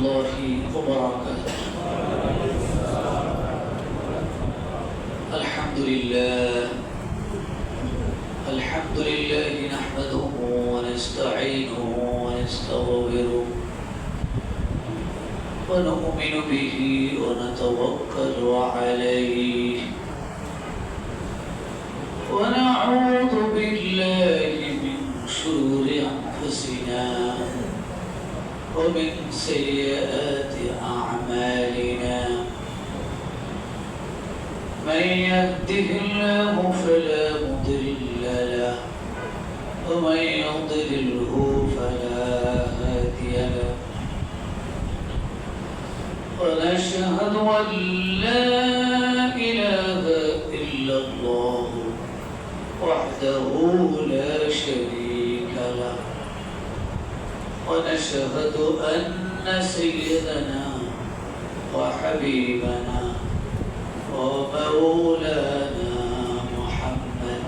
الله وبركاته. الحمد لله نحمده ونستعينه ونستغفره ونؤمن به ونتوكل عليه ونعوذ بالله من شرور أنفسنا ومن سيئات أعمالنا. من يهده الله فلا مضل له ومن يضلله فلا هادي له. ونشهد أن لا إله إلا الله وحده لا شريك له. ونشهد أن سيدنا وحبيبنا ومولانا محمد.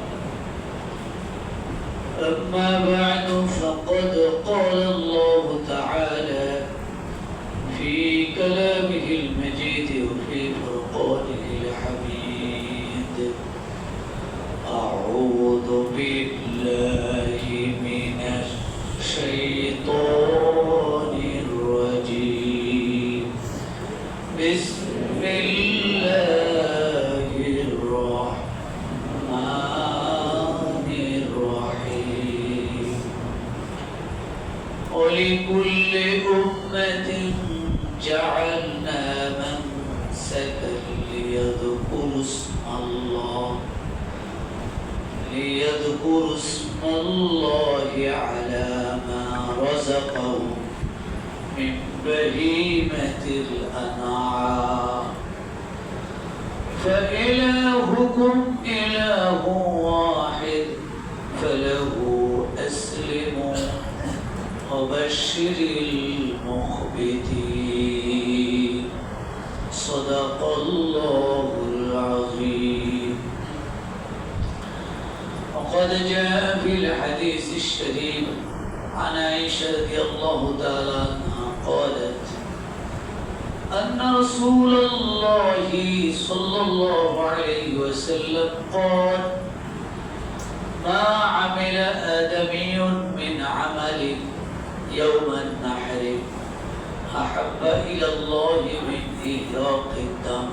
أما بعد فقد قال الله تعالى في كلامه المجيد وفي فرقانه الحميد: أعوذ بالله من الشيطان الرجيم. بسم الله الرحمن الرحيم. ولكل أمة جعلنا منسكا ليذكروا اسم الله على ما رزقهم من بهيمة الأنعام. فإلهكم إله واحد فله أسلموا وبشر المخبتين. صدق الله العظيم. وقد جاء في الحديث الشريف عن عائشة رضي الله تعالى عنها قالت: أن رسول الله صلى الله عليه وسلم قال: ما عمل آدمي من عمل يوم النحر أحب إلى الله من إهراق الدم.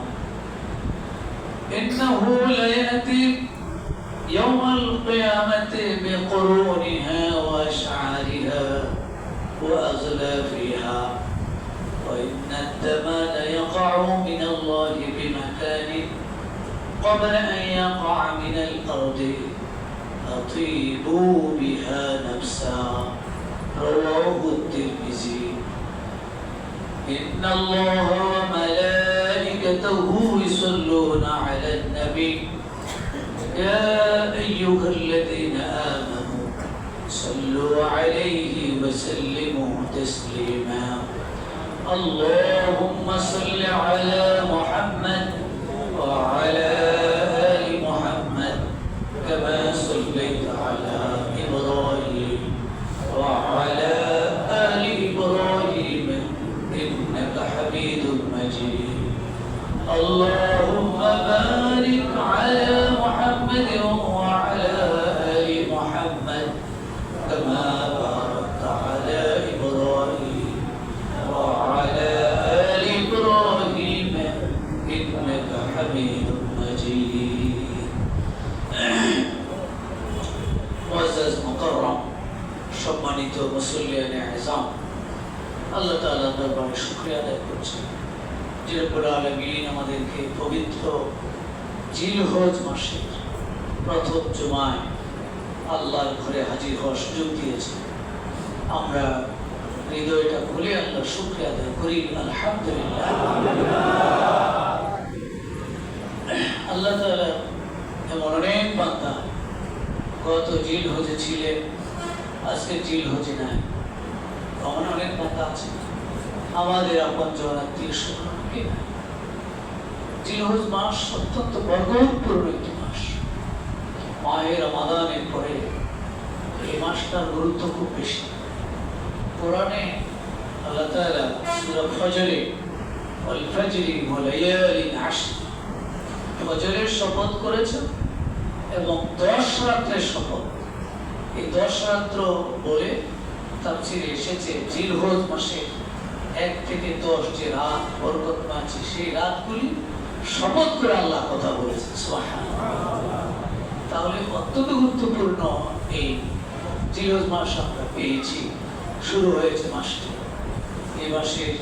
إنه ليأتي يوم القيامة بقرونها وأشعارها وأغلافها، وإن الدم ليقع من الله بمكان قبل أن يقع من الأرض. أطيبوا بها نفسا. رواه الترمذي. إن الله وملائكته يصلون على النبي يا أيها الذين آمنوا صلوا عليه وسلموا تسليما. اللهم صل على محمد وعلى آل محمد كما صليت على إبراهيم وعلى آل إبراهيم إنك حميد مجيد. اللهم بارك على محمد وعلى آل محمد كما باركت على إبراهيم وعلى آل إبراهيم إنك حميد مجيد. মুআজ্জাজ মুকাররম সম্মানিত মুসল্লিয়ানে আযম, আল্লাহ তাআলা দরবারে শুকরিয়া আদায় করছি যে রব্বুল আলামিন আমাদেরকে পবিত্র জিলহজ মাসের প্রথম জুমায় আল্লাহর ঘরে হাজির হওয়ার সুযোগ দিয়েছে। আমরা হৃদয়টা খুলে আল্লাহর শুকরিয়া আদায় করি। আলহামদুলিল্লাহ। আল্লাহ তাআলা এমন অনেক বান্দা গত জিলহজে ছিলেন, আজকে জিলহজে নাই। এমন অনেক বান্দা আছে আমাদের আপনজন আত্মীয় স্বজনকে নাই। জিলহজ মাস অত্যন্ত বরকতপূর্ণ একটি মাস। মাহে রমাদানের পরে এই মাসটার গুরুত্ব খুব বেশি। কোরআনে আল্লাহ তাআলা সূরা ফজরে ওয়াল ফাজরি ওয়া লায়ালিন আশর ফজরের শপথ করেছেন এবং 10 রাত্রের শপথ। এই 10 রাত্র বলে তাফসীরে এসেছে জিলহজ মাসে 1 থেকে 10 যে রাত বরকতময় আছে সেই রাতগুলি শপথ করে আল্লাহ কথা বলেছেন। সুবহানাল্লাহ। তাহলে অত্যন্ত গুরুত্বপূর্ণ এই জিলহজ মাস আমরা পেয়েছি, শুরু হয়েছে মাসটি। এই মাসের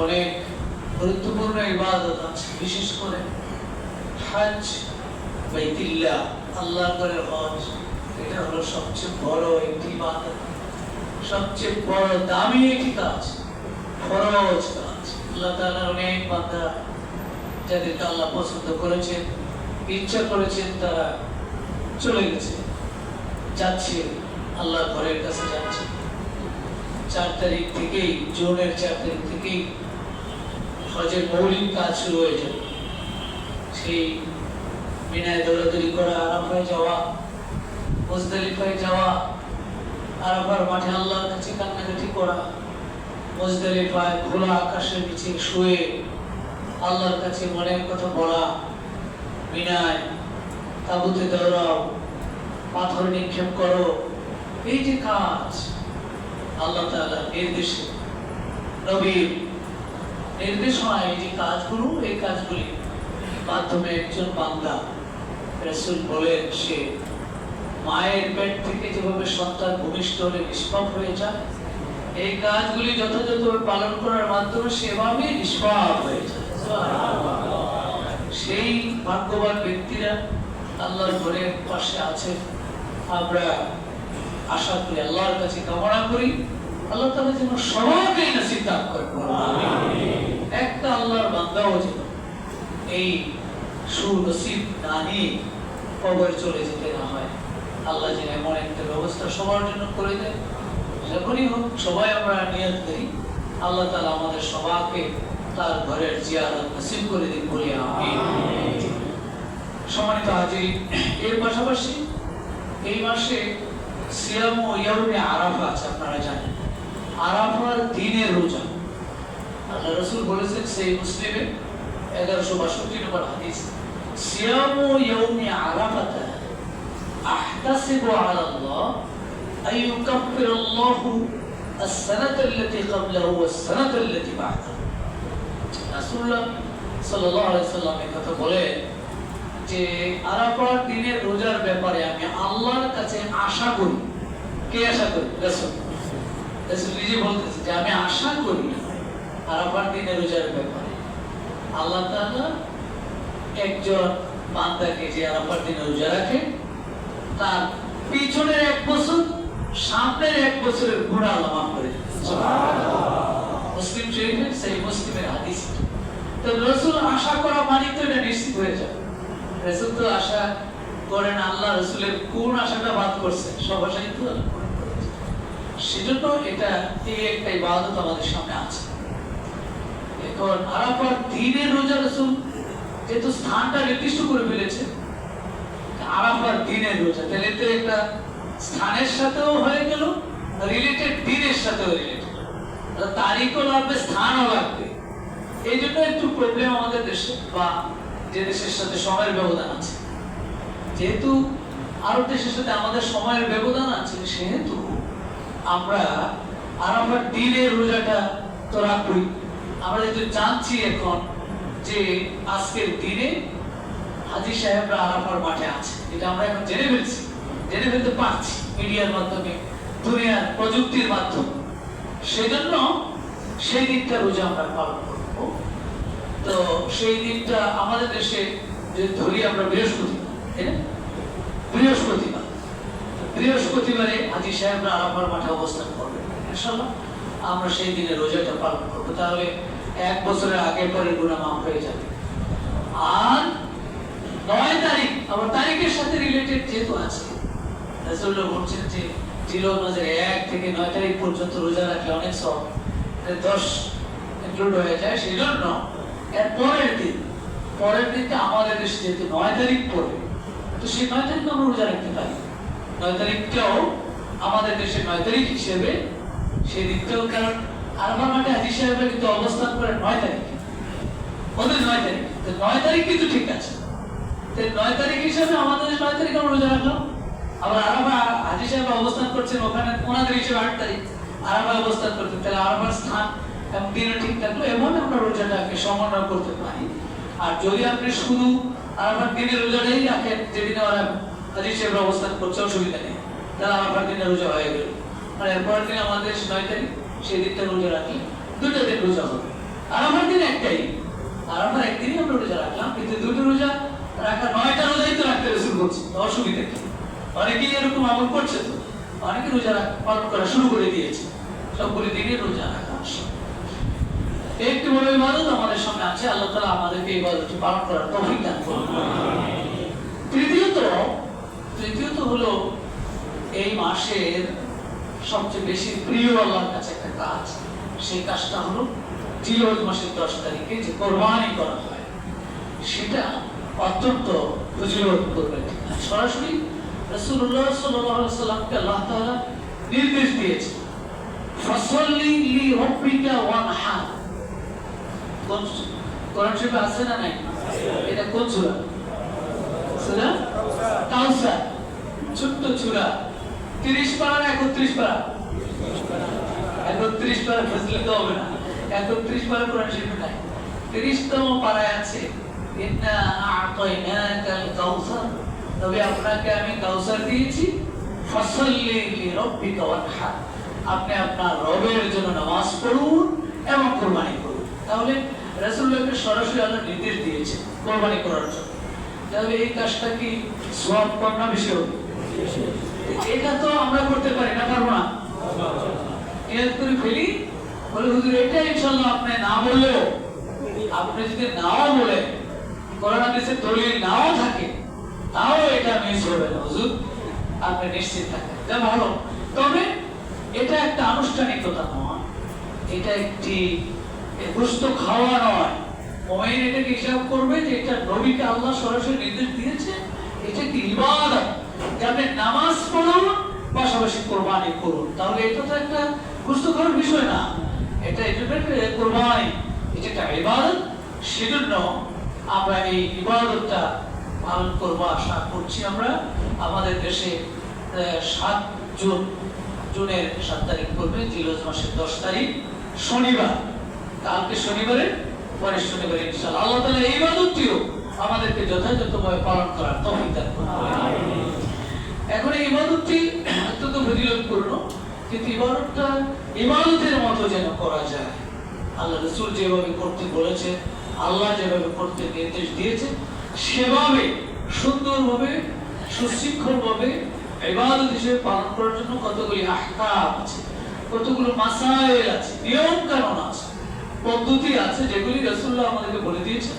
অনেক গুরুত্বপূর্ণ ইবাদত আছে, বিশেষ করে হজ, বাইতুল্লাহ, আল্লাহর ঘরের হজ। এটা হলো সবচেয়ে বড় একটি ইবাদত, সবচেয়ে বড় দামি একটি কাজ, ফরজ কাজ। আল্লাহ তাআলার অনেক বান্দা যাদেরকে আল্লাহ পছন্দ করেছেন, ইচ্ছা করেছেন, তারা চলে গেছে, যাচ্ছে আল্লাহর ঘরের কাছে যাচ্ছে। 4 তারিখ থেকেই, জুনের 4 তারিখ থেকেই হজের মৌলিক কাজ শুরু হয়ে যাবে। সেই মিনায় দৌড়াদৌড়ি করা, আরাফায় যাওয়া, মুজদালিফায় যাওয়া, আরাফার মাঠে আল্লাহর কাছে কান্নাকাটি করা, মুজদালিফায় খোলা আকাশের নিচে শুয়ে আল্লাহর কাছে মনের কথা বলা, মিনায় তাঁবুতে দৌড়াও, পাথর নিক্ষেপ করো। এই যে কাজ আল্লাহ তাআলার নির্দেশে, নবীর নির্দেশনায় এই যে কাজগুলো, এই কাজগুলি মাধ্যমে একজন বান্দা, রাসূল বলেন, সে মায়ের পেট থেকে যেভাবে সন্তান ভূমিষ্ঠ হলে নিষ্পাপ হয়ে যায়, এই কাজগুলি যথাযথভাবে পালন করার মাধ্যমে সেভাবে নিষ্পাপ হয়ে যায়। সেই ভাগ্যবান ব্যক্তিরা আল্লাহর ঘরের পাশে আছে। আমরা আশা করি, আল্লাহর কাছে কামনা করি, আল্লাহ তাআলা যেন সবাইকে নসিব দান করেন। একটা আল্লাহর বান্দাও যেন এই সুনসিব না নিয়ে কবর চলে যেতে না হয়। আল্লাহ যেন এমন একটা ব্যবস্থা সবার জন্য করে দেয়। যখনই হোক, সবাই আমরা নিয়ত করি, আল্লাহ তাআলা আমাদের সবাইকে তার ঘরের জিয়ারত নসিব করে দিন, বলি আমিন। সম্মানিত হাজির, এর পাশাপাশি এই মাসে সিয়াম ও ইয়াউমে আরাফা আছে, আপনারা জানেন। আরাফার দিনের রোজা আল্লাহ রাসূল বলেছেন, সেই মুসলিমে 1162 নম্বর হাদিস, সিয়াম ও ইয়াউমে আরাফাতা আহতাসিবু আলা আল্লাহ আন ইউকাফিরাল্লাহু আস-সানাতা আল্লাতী ক্বাবলাহু ওয়াস-সানাতা আল্লাতী বা'দাহু। রাসূলুল্লাহ সাল্লাল্লাহু আলাইহি সাল্লাম এই কথা বলেন যে আরাফার দিনের রোজার ব্যাপারে আমি আল্লাহর কাছে আশা করি। কে আশা করি? রাসূল। রাসূল নিজে বলতেছে যে আমি আশা করি আরাফার দিনের রোজার ব্যাপারে আল্লাহ তাআলা একজন বান্দাকে যে আরাফার দিনে রোজা রাখে, তার পিছনের 1 বছর, সামনের 1 বছরের গুনাহ আল্লাহ মাফ করে দেন। সুবহানাল্লাহ। মুসলিম শরীফের সেই মুসলিমের হাদিস। তো রাসূল আশা করা মানে তো এটা নিশ্চিত হয়ে যায়। রাসূল তো আশা করেন, আল্লাহ রাসূলের কোন আশাটা বাদ করছে? সব আশাই তো পূরণ করেছে। সেজন্য এটা এই একটা ইবাদত আমাদের সামনে আছে। এখন আরাফার দিনের রোজা রাসূল যেহেতু স্থানটা নির্দিষ্ট করে ফেলেছে, আরাফার দিনের রোজা, তাহলে তো একটা স্থানের সাথেও হয়ে গেল, রিলেটেড দিনের সাথেও রিলেটেড, তারিখও লাগবে, স্থানও লাগবে। এই জন্য একটু প্রবলেম আমাদের দেশে, বা যে দেশের সাথে সময়ের ব্যবধান আছে। যেহেতু আরব দেশের সাথে আমাদের সময়ের ব্যবধান আছে, সেহেতু আমরা আরাফার দিনের রোজাটা তো রাখবই। আমরা যেহেতু জানছি এখন যে আজকের দিনে হাজী সাহেবরা আরাফার মাঠে আছে, এটা আমরা এখন জেনে ফেলতে পারছি মিডিয়ার মাধ্যমে, দুনিয়ার প্রযুক্তির মাধ্যমে। সেজন্য সেই দিনটা রোজা আমরা পালন করবো। তো সেই দিনটা আমাদের দেশে যে ধরি আমরা বৃহস্পতিবারে হাজী সাহেবরা আরাফার মাঠে অবস্থান করবেন। ইনশাআল্লাহ আমরা সেই দিনে রোজাটা পালন করবো। তাহলে 1 বছরের আগে পরে গুনাহ মাফ হয়ে যাবে। আর 9 তারিখ আবার তারিখের সাথে রিলেটেড যেহেতু আছে, রাসূলুল্লাহ বলছেন যে জিলহজ মাসের 1 থেকে 9 তারিখ পর্যন্ত রোজা রাখলে অনেক সওয়াব, 10 ইনক্লুড হয়ে যায়। সেজন্য এর পরের দিনটা আমাদের দেশে যেহেতু 9 তারিখ পড়বে, তো সেই 9 তারিখ আমরা রোজা রাখতে পারি। 9 তারিখটাও আমাদের দেশে 9 তারিখ হিসেবে সেই দিনটাও, কারণ আরাফার মাঠে হাজী সাহেবরা কিন্তু অবস্থান করে 9 তারিখে, ওদের 9 তারিখ, তো 9 তারিখ কিন্তু ঠিক আছে। তো 9 তারিখ হিসাবে আমাদের 9 তারিখ আমরা রোজা রাখলাম। আবার আরাফা হাজী সাহেব অবস্থান করছেন ওখানে, ওনাদের হিসেবে 8 তারিখ আরাফা অবস্থান করতেন, তাহলে আরাফার স্থান এবং দিনও ঠিক থাকলো, এভাবে আমরা রোজাটাকে সমন্বয় করতে পারি। আর যদি আপনি শুধু আরাফার দিনে রোজাটাই রাখেন, যেদিনে ওরা হাজী সাহেবরা অবস্থান করছে, অসুবিধা নেই, তাহলে আরাফার দিনে রোজা হয়ে গেল। আর এরপরের দিন আমাদের 9 তারিখ, সেই দিনটা রোজা রাখলে 2টা দিন রোজা হবে। আরাফার দিন একটাই, আরাফার একদিনই আমরা রোজা রাখলাম, কিন্তু 2টা রোজা রাখা, 9টা রোজাই তো রাখতে রাসূল বলছে, অসুবিধা কি? অনেকেই এরকম আমল করছে, তো অনেকে রোজা পালন করা শুরু করে দিয়েছে। সবগুলি দিনে রোজা রাখা একটি বড় ইবাদত আমাদের সামনে আছে। আল্লাহ তাআলা আমাদেরকে এই ইবাদতটি পালন করার তৌফিক দান করুন। তৃতীয়ত হলো এই মাসের সবচেয়ে বেশি প্রিয় আল্লাহর কাছে একটা কাজ, সেই কাজটা হলো জিলহজ মাসের 10 তারিখে যে কোরবানি করা হয়, সেটা অত্যন্ত ফজিলত করবে। সরাসরি রাসূলুল্লাহ সাল্লাল্লাহু আলাইহি ওয়াসাল্লামকে আল্লাহ তাআলা নির্দেশ দিয়েছে, ফাসাল্লি লিরাব্বিকা ওয়ানহার। কোরআন শরীফে আছে না নাই? এটা কোন সূরা? সূরা কাউসার, ছোট্ট সূরা, 30 পারা না 31 পারা? 31 পারা ফজিলত হবে না, 31 পারা কোরআন শরীফে নাই। 30তম পারায় আছে, ইন্না আ'তাইনাকাল কাউসার, তবে আপনাকে আমি কাউসার দিয়েছি, ফাসাল্লি লিরাব্বিকা ওয়ানহার, আপনি আপনার রবের জন্য নামাজ পড়ুন এবং কুরবানি করুন। তাহলে রাসূলুল্লাহকে সরাসরি আল্লাহ নির্দেশ দিয়েছে কুরবানি করার জন্য। তাহলে এই কাজটা কি সওয়াব কম না বেশি হবে? এটা তো আমরা করতে পারি না, পারবো না? নিয়ত করে ফেলি, বলে হুজুর এটা ইনশাআল্লাহ আপনি না বললেও, আপনি যদি নাও বলে, কোরআন হাদিসে দলিল নাও থাকে, তাও এটা মিস হবে না হুজুর, আপনি নিশ্চিত থাকেন, যা ভালো। তবে এটা একটা আনুষ্ঠানিকতা নয়, এটা একটি গোশত খাওয়া নয়। মুমিন এটাকে হিসাব করবে যে এটা নবীকে আল্লাহ সরাসরি নির্দেশ দিয়েছে, এটা একটি ইবাদত, যে আপনি নামাজ পড়ুন পাশাপাশি কোরবানি করুন। তাহলে এটা তো একটা গোশত খাওয়ার বিষয় না, এটা কোরবানি, এটা একটা ইবাদত। সেজন্য আমরা এই ইবাদতটা পালন করবো, আশা করছি। আমরা আমাদের দেশে 7 জুনের 7 তারিখ পড়বে, জিলহজ মাসের 10 তারিখ শনিবার, কালকে শনিবারে, পরের শনিবারে ইনশাআল্লাহ আল্লাহ তাআলা এই ইবাদতটিও আমাদেরকে যথাযথভাবে পালন করার তৌফিক দান করুন। এখন এই ইবাদতটি অত্যন্ত ফজিলতপূর্ণ, কিন্তু ইবাদতটা ইবাদতের মতো যেন করা যায়, আল্লাহ রাসূল যেভাবে করতে বলেছে, আল্লাহ যেভাবে করতে নির্দেশ দিয়েছে, সেভাবে সুন্দরভাবে সুশৃঙ্খলভাবে ইবাদত হিসেবে পালন করার জন্য কতগুলি আহকাম আছে, কতগুলো মাসাইল আছে, নিয়ম কানুন আছে, পদ্ধতি আছে, যেগুলি রাসূলুল্লাহ আমাদেরকে বলে দিয়েছে,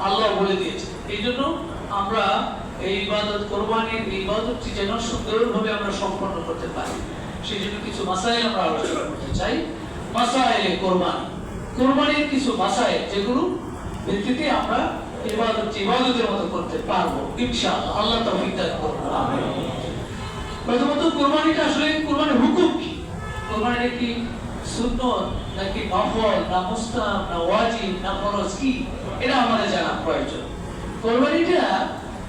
আল্লাহ বলে দিয়েছে। এই জন্য আমরা এই ইবাদত, কোরবানির ইবাদতটি যেন সুন্দরভাবে আমরা সম্পন্ন করতে পারি, সেই জন্য কিছু মাসাইল আমরা আলোচনা করতে চাই। মাসাইলে কোরবানি, কোরবানির কিছু মাসাইল যেগুলো ভিত্তিতে আমরা ইবাদতের মতো করতে পারবো ইনশাআল্লাহ, আল্লাহ তৌফিক দান করুন। আমিন। প্রথমত কোরবানিটা আসলে, কোরবানির হুকুম কি? কোরবানিটা কি সুন্নত নাকি নফল না মুস্তাহাব না ওয়াজিব না ফরজ, কি এটা আমাদের জানা প্রয়োজন। কোরবানিটা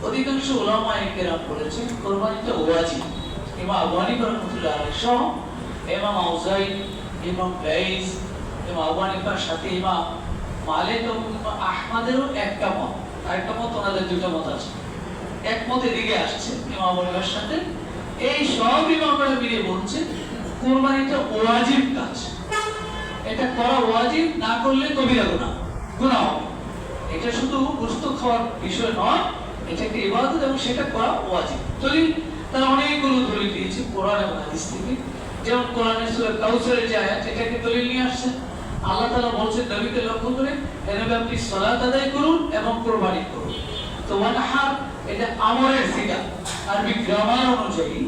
অধিকাংশ উলামায়ে কেরাম বলেছেন কোরবানিটা ওয়াজিব। ইমাম আবু হানিফা রাহমাতুল্লাহ আলাইহি সহ ইমাম আউজাই, ইমাম লাইস, ইমাম আবু হানিফার সাথে ইমাম মালিক এবং আহমদেরও একটা মত, আরেকটা মত, ওনাদের 2টা মত আছে। এক মতের দিকে আসছে ইমাম আবু হানিফার সাথে, এই সব ইমামরা মিলে বলছে কুরবানিটা ওয়াজিব কাজ, এটা করা ওয়াজিব, না করলে কবিরা গুনাহ হবে। এটা শুধু গোশত খাওয়ার বিষয় নয়, এটা একটা ইবাদত এবং সেটা করা ওয়াজিব। দলিল তারা অনেকগুলো দলিল দিয়েছে কোরআন এবং হাদিস থেকে। যেমন কোরআনের সূরা কাউসারের যে আয়াত, এটাকে দলিল নিয়ে আসছে। আল্লাহ তাআলা বলছেন নবীকে লক্ষ্য করে, হে নবী আপনি সালাত আদায় করুন এবং কুরবানি করুন। তো ওয়ানহার এটা আমরের সিগা, আরবি গ্রামার অনুযায়ী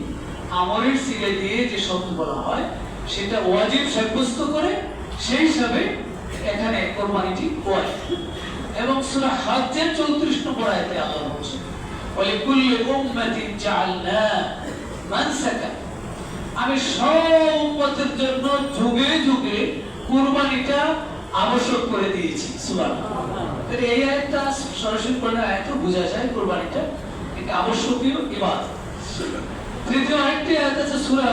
আমরের সিগা দিয়ে যে শব্দ বলা হয় সেটা ওয়াজিব সাব্যস্ত করে, সেই হিসাবে এখানে কুরবানিটি ওয়াজিব। এবং সূরা হজ্জের 34 নম্বর আয়াতে আল্লাহ বলেছেন, ওয়ালিকুল্লি উম্মাতিন জাআলনা মানসাকা, আমি সব উম্মতের জন্য যুগে যুগে কুরবানিটা আবশ্যক করে দিয়েছি। সুবহানাল্লাহ। তাহলে এই আয়াতটা সরাসরি পড়লে আয়াতও বোঝা যায় কুরবানিটা এটা আবশ্যকীয় ইবাদত। তৃতীয় আরেকটি আয়াত আছে সূরা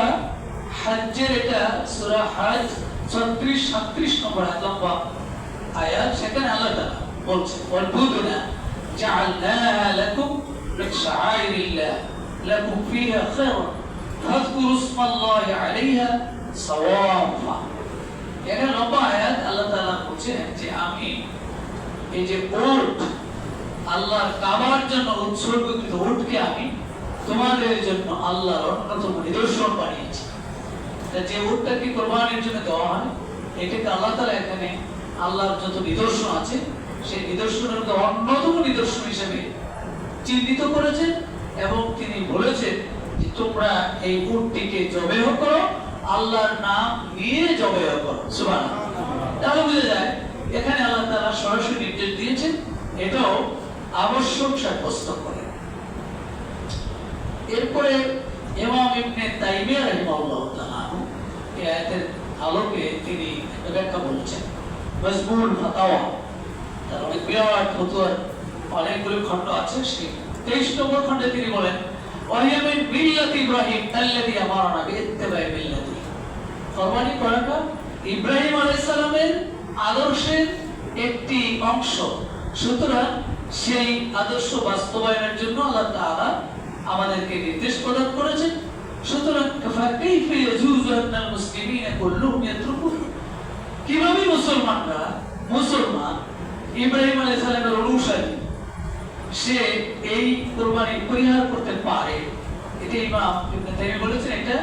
হজ্জের, এটা সূরা হজ 36-37 নম্বর আয়াত, লম্বা আয়াত। সেখানে আল্লাহ তাআলা বলছে ওয়াল বুদনা জাআলনাহা লাকুম মিন শাআইরিল্লাহ লাকুম ফিহা খায়রুন ফাযকুরু ইসমাল্লাহি আলাইহা সাওয়াফা। এখানে লম্বা আয়াত আল্লাহ তাআলা বলছেন যে আমি এই যে উট, আল্লাহর কাবার জন্য উৎসর্গকৃত উটকে আমি তোমাদের জন্য আল্লাহর অন্যতম নিদর্শন বানিয়েছি। যে উটটাকে কোরবানির জন্য দেওয়া হয়, এটাকে আল্লাহ তাআলা এখানে আল্লাহর যত নিদর্শন আছে সেই নিদর্শনের অন্যতম নিদর্শন হিসেবে চিহ্নিত করেছেন এবং তিনি বলেছেন যে তোমরা এই উটটিকে জবেহ করো, আল্লাহর নাম নিয়ে জবেহ করো। সুবহানাল্লাহ। তাহলে বোঝা যায় এখানে আল্লাহ তাআলা সরাসরি নির্দেশ দিয়েছেন, এটাও আবশ্যক সাব্যস্ত করে। এরপরে ইমাম ইবনে তাইমিয়া রাহিমাহুল্লাহ তাআলা এই আয়াতের আলোকে তিনি ব্যাখ্যা বলেছেন মাজমুল ফাতাওয়া, তার অনেক বিরাট ফতোয়ার অনেকগুলো খণ্ড আছে। সেই 23 নম্বর খণ্ডে তিনি বলেন ওয়াহিয়া মিন মিল্লাতি ইব্রাহিম আল্লাযী আমারানা বিইত্তিবাই মিল্লাতি। কুরবানি করাটা ইব্রাহিম আলাইহিস সালামের আদর্শের একটি অংশ, সুতরাং সেই আদর্শ বাস্তবায়নের জন্য আল্লাহ তাআলা আমাদেরকে নির্দেশ প্রদান করেছেন। সুতরাং ফাকাইফা ইয়াজুজু আন্নাল মুসলিমিনা কুল্লুহুম ইয়াতরুকুন, কিভাবে মুসলমান ইব্রাহিম আলাইহিস সালামের অনুসারী সে এই কুরবানি পরিহার করতে পারে? এটা ইমাম ইবনে তাইমিয়া বলেছেন এটা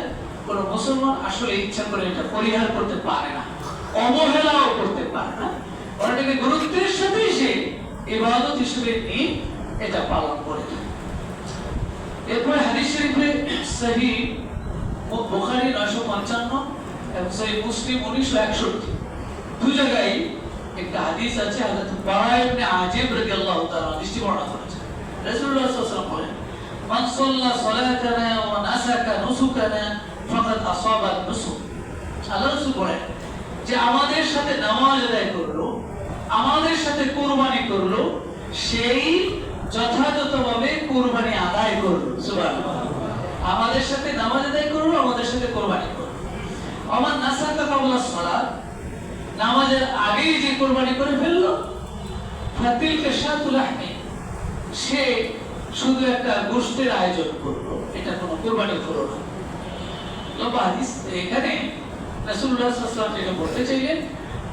কোন মুসলমান আসলে ইচ্ছা করে এটা পরিহার করতে পারে না, অবহেলাও করতে পারে না, ওটাকে গুরুত্বের সাথে সে ইবাদত হিসেবে নিয়ে এটা পালন করে থাকে। এরপরে হাদিস শরীফে সহিহ বুখারী 955 এবং সহিহ মুসলিম 1961 দুই জায়গায় একটা হাদিস আছে। হযরত বারা ইবনে আজিব রাদিয়াল্লাহু তাআলা হাদিসটি বর্ণনা করেছেন। রাসূলুল্লাহ সাল্লাল্লাহু আলাইহি ওয়াসাল্লাম বলেন মান সাল্লা সালাতানা ওয়া নাসাকা নুসুকানা ফাকাদ আসাবা আন-নুসুক। আল্লাহ রাসূল বলেন যে আমাদের সাথে নামাজ আদায় করলো, আমাদের সাথে কুরবানি করলো, সেই যথাযথভাবে কুরবানি আদায় করলো। সুবহানাল্লাহ। আমাদের সাথে নামাজ আদায় করলো, আমাদের সাথে কুরবানি করলো। আমার নাসাকা কাবলা সালাত, নামাজের আগেই যে কুরবানি করে ফেললো, ফাতিল কাশাতুল আহমি, সে শুধু একটা গোশতের আয়োজন করলো, এটা কোনো কুরবানি হলো না। লম্বা হাদিস। এখানে রাসূলুল্লাহ সাল্লাল্লাহু আলাইহি ওয়াসাল্লাম যেটা বলতে চাইলেন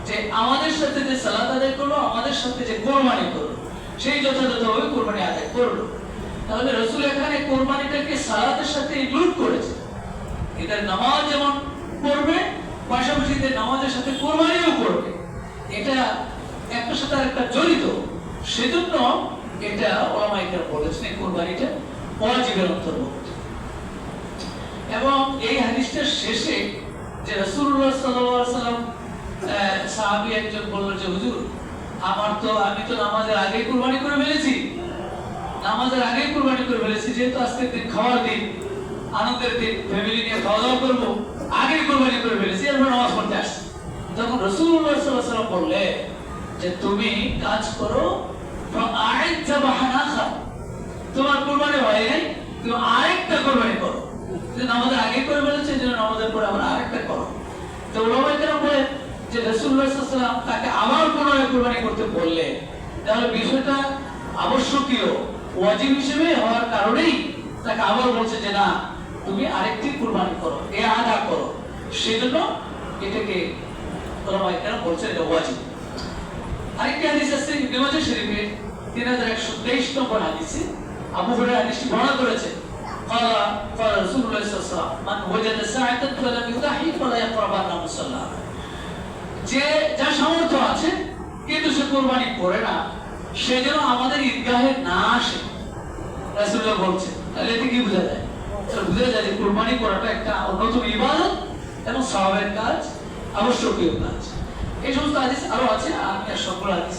যে আমাদের সাথে যে সালাত আদায় করলো, আমাদের সাথে যে কুরবানি করলো, সেই যথাযথভাবে কুরবানি আদায় করলো। তাহলে রাসূল এখানে কুরবানিটাকে সালাতের সাথে ইনক্লুড করেছে। এদের নামাজ যেমন পড়বে, পাশাপাশি এদের নামাজের সাথে কুরবানিও করবে, এটা একটার সাথে আরেকটা জড়িত। সেজন্য এটা উলামায়ে কেরাম বলেছেন এই কুরবানিটা ওয়াজিবের অন্তর্ভুক্ত। এবং এই হাদিসটার শেষে যে রাসূলুল্লাহ সাল্লাল্লাহু আলাইহি ওয়াসাল্লাম সাহাবী একজন বলল যে হুজুর আমি তো নামাজের আগে কুরবানি করে ফেলেছি, যেহেতু আজকের দিন খাওয়ার দিন, আনন্দের দিন, ফ্যামিলি নিয়ে খাওয়া দাওয়া করবো, আগে কুরবানি করে ফেলেছি, এরপর নামাজ পড়তে আসছি। তখন রাসূলুল্লাহ সাল্লাল্লাহু আলাইহি ওয়াসাল্লাম বললেন যে তুমি কাজ করো, তোমার কুরবানি হয় নাই, তুমি আরেকটা কুরবানি করো। নামাজের আগে করে ফেলেছে, এই জন্য নামাজের পরে আবার আরেকটা করো। তো উলামায়ে কেরাম বলেন যে রাসূলুল্লাহ সাল্লাল্লাহু আলাইহি ওয়াসাল্লাম তাকে আবার পুনরায় কুরবানি করতে বললেন, তাহলে বিষয়টা আবশ্যকীয় ওয়াজিব হিসেবে হওয়ার কারণেই তাকে আবার বলছে যে না, তুমি আরেকটি কুরবানি করো, এ আদা করো। সেজন্য এটাকে উলামায়ে কেরাম বলছেন এটা ওয়াজিব। আরেকটি হাদিস আছে ইবনে মাজাহ শরীফে 3123 নম্বর হাদিসে আবু হুরায়রা হাদিসটি বর্ণনা করেছেন। قال رسول الله صلى الله عليه وسلم من وجد ساعة فلم يضحي فلا يقربن مصلى। যে যার সামর্থ্য আছে কিন্তু সে কুরবানি করে না, সে যেন আমাদের ঈদগাহে না আসে, রাসূলুল্লাহ বলছেন। তাহলে এতে কি বোঝা যায়? বোঝা যায় যে কুরবানি করাটা একটা অন্যতম ইবাদত এবং সওয়াবের কাজ, আবশ্যকীয় কাজ। এই সমস্ত হাদিস আরো আছে, আমি আর সকল হাদিস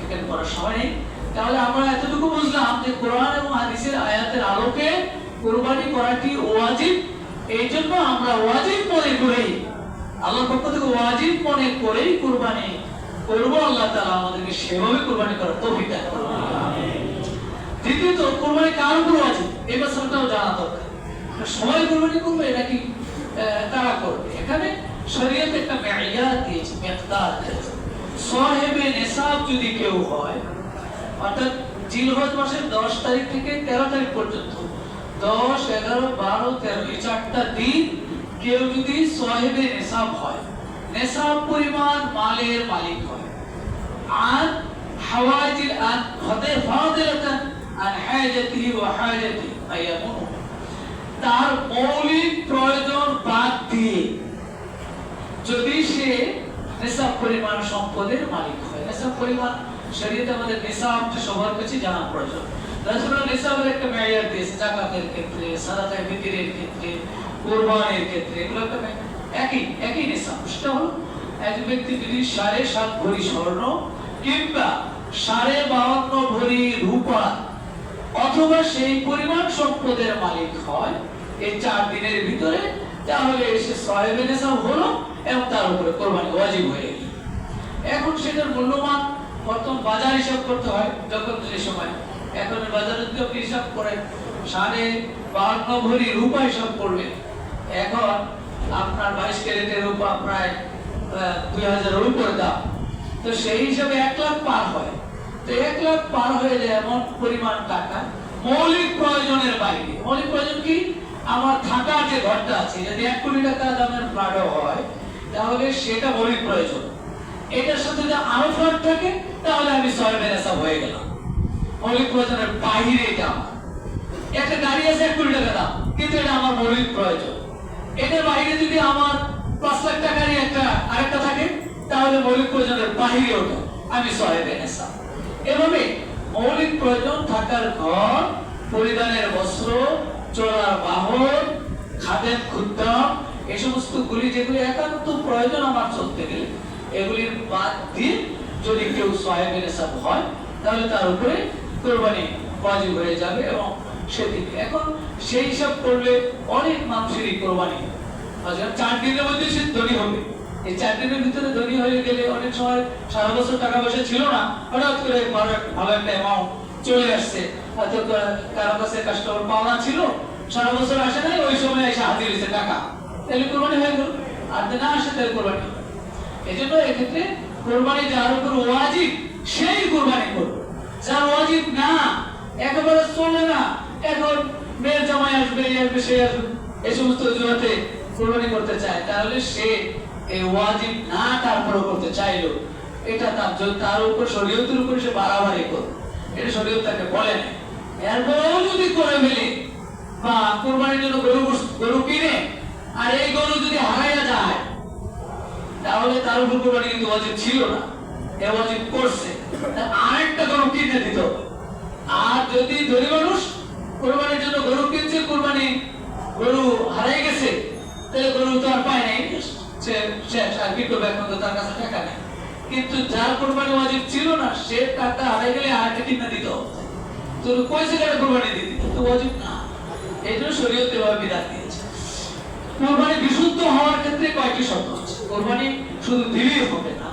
এখানে পড়ার সময় নেই। তাহলে আমরা এতটুকু বুঝলাম যে কোরআন এবং হাদিসের আয়াতের আলোকে কুরবানি করাটি ওয়াজিব। এই জন্য আমরা ওয়াজিব মনে করেই আল্লাহর পক্ষ থেকে ওয়াজিব মনে করেই কুরবানি করব। আল্লাহ তাআলা আমাদেরকে সেভাবে কুরবানি করার তৌফিক দান করুন। দ্বিতীয়ত, কুরবানি কার উপর ওয়াজিব এই বিষয়টাও জানা দরকার। সবাই কুরবানি করবে নাকি কারা করবে? এখানে শরীয়ত একটা মেয়ার দিয়েছে, মিকদার দিয়েছে। সাহেবে নিসাব যদি কেউ হয়, অর্থাৎ জিলহজ মাসের 10 তারিখ থেকে 13 তারিখ পর্যন্ত 10, 11, 12, 13 এই 4টা দিন কেউ যদি সাহেবে নিসাব হয়, নিসাব পরিমাণ মালের মালিক হয়, আর হাওয়াজিল আন হতে ফাদিলাতান আন হাজাতিহি ওয়া হাজাতি আয়ামুন, তার মৌলিক প্রয়োজন বাদ দিয়ে যদি সে নিসাব পরিমাণ সম্পদের মালিক হয়। নিসাব পরিমাণ শরীয়তে আমাদের নিসাব সবার কাছে জানা প্রয়োজন। রাসূলুল্লাহ নিসাবের একটা মেয়ার দিয়েছে, যাকাতের ক্ষেত্রে, সাদাকায়ে ফিতরের ক্ষেত্রে, কুরবানির ক্ষেত্রে, এগুলো একটা একই নিসাব। সেটা হলো এক ব্যক্তি যদি 7.5 ভরি স্বর্ণ কিংবা 52.5 ভরি রূপা অথবা সেই পরিমাণ সম্পদের মালিক হয় এই 4 দিনের ভিতরে, তাহলে সে সাহেবে নিসাব হলো এবং তার উপরে কুরবানি ওয়াজিব হয়ে গেল। এখন সেটার মূল্যমান বর্তমান বাজার হিসাব করতে হয়, যখন যে সময় এখন বাজারে যদি আপনি হিসাব করেন 52.5 ভরি রূপা হিসাব করবেন, এখন আপনার 22 ক্যারেটের রূপা প্রায় 2000 এর উপরে দাম। তো সেই হিসাবে 1 লাখ পার হয়। তো 1 লাখ পার হয়ে যায় এমন পরিমাণ টাকা মৌলিক প্রয়োজনের বাইরে। মৌলিক প্রয়োজন কি? আমার থাকার যে ঘরটা আছে, যদি 1 কোটি টাকা দামের ফ্ল্যাটও হয় তাহলে সেটা মৌলিক প্রয়োজন। এটার সাথে যদি আরো ফ্ল্যাট থাকে তাহলে আমি সাহেবে নিসাব হয়ে গেলাম। মৌলিক প্রয়োজনের বাইরে এটা আমার। একটা গাড়ি আছে 1 কোটি টাকা দাম, কিন্তু এটা আমার মৌলিক প্রয়োজন। এটার বাইরে যদি আমার 5 লাখ টাকার আরেকটা থাকে তাহলে মৌলিক প্রয়োজনের বাইরে ওটা আমি সাহেবে নিসাব। এভাবে মৌলিক প্রয়োজন থাকার ঘর, পরিধানের বস্ত্র, চলার বাহন, খাদ্যের খুদ্দাম, এই সমস্ত গুলি যেগুলি একান্ত প্রয়োজন আমার চলতে গেলে, এগুলির বাদ দিয়ে যদি কেউ সাহেবে নিসাব হয় তাহলে তার উপরে কুরবানি ওয়াজিব হয়ে যাবে। এবং সেদিকে এখন সেই হিসাব করলে অনেক মানুষেরই কুরবানি 4 দিনের মধ্যে সে ধনী হবে। এই 4 দিনের ভিতরে ধনী হয়ে গেলে অনেক সময় সারা বছর টাকা পয়সা ছিল না, হঠাৎ করে ভালো একটা অ্যামাউন্ট চলে আসছে, হয়তো কারো কাছে কাস্টমার পাওনা ছিল, সারা বছর আসে নাই, ওই সময় এসে হাজির হয়েছে টাকা, তাহলে কুরবানি হয়ে গেল। আর না আসে তাহলে কুরবানি হবে। এই জন্য এক্ষেত্রে কুরবানি যার উপর ওয়াজিব সেই কুরবানি করবে, যার ওয়াজিব না একেবারে চলে না, এখন মেয়ের জামাই আসবে, সে আসবে, এই সমস্ত অজুহাতে কুরবানি করতে চায়, তাহলে সে এই ওয়াজিব না তারপরে করতে চাইলো, এটা তার উপর শরীয়তের উপর সে বাড়াবাড়ি করবে, এটা শরীয়ত তাকে বলে না। এরপরেও যদি করে ফেলে বা কুরবানির জন্য গরু কিনে আর এই গরু যদি হারাইয়া যায় তাহলে তার উপর কুরবানি কিন্তু ওয়াজিব ছিল না, এ ওয়াজিব করছে, আরেকটা গরু কিনে দিতে হবে। আর যদি ধনী মানুষ কুরবানির জন্য গরু কিনছে, কুরবানি গরু হারাই গেছে, তাহলে গরু তো আর পায় নাই, শেষ, আর কি করবে, এখন তো তার কাছে টাকা নেই। কিন্তু যার কুরবানি ওয়াজিব ছিল না, সে টাকা হারাই গেলে আরেকটা কিনে দিতে হবে, তো কইছে কেন কুরবানি দিতে, তো ওয়াজিব না। এই জন্য শরীয়ত এভাবে বিধান দিয়েছে। কুরবানি বিশুদ্ধ হওয়ার ক্ষেত্রে কয়েকটি শর্ত আছে। কুরবানি শুধু দিলেই হবে না,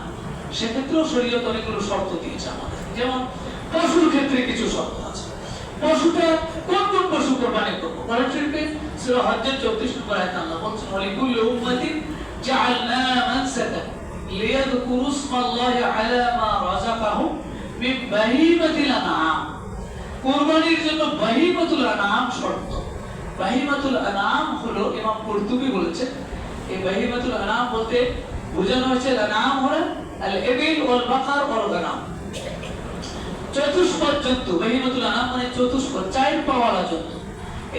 সেক্ষেত্রেও শরীয়ত অনেকগুলো শর্ত দিয়েছে আমাদের। যেমন পশুর ক্ষেত্রে কিছু শর্ত আছে। পশুটা কোন কোন পশু কুরবানি করব? কোরআন শরীফে সূরা হজ্জের 34 নম্বর আয়াতে আল্লাহ বলেছেন, ওয়ালিকুল্লি উম্মাতিন জাআলনা মানসাকান লিয়াযকুরু ইসমাল্লাহি আলা মা রাযাকাহুম মিন বাহিমাতিল আনআম। কুরবানির জন্য বাহিমাতুল আনআম শর্ত। বাহিমাতুল আনআম হলো, ইমাম কুরতুবী বলেছেন, এই বাহিমাতুল আনআম বলতে বোঝানো হয়েছে আনআম হলো আল ইবিল ওয়াল বাকার ওয়াল গানাম, চতুষ্পদ জন্তু। বাহিমাতুল আনআম মানে চতুষ্পদ, 4 পাওয়ালা জন্তু।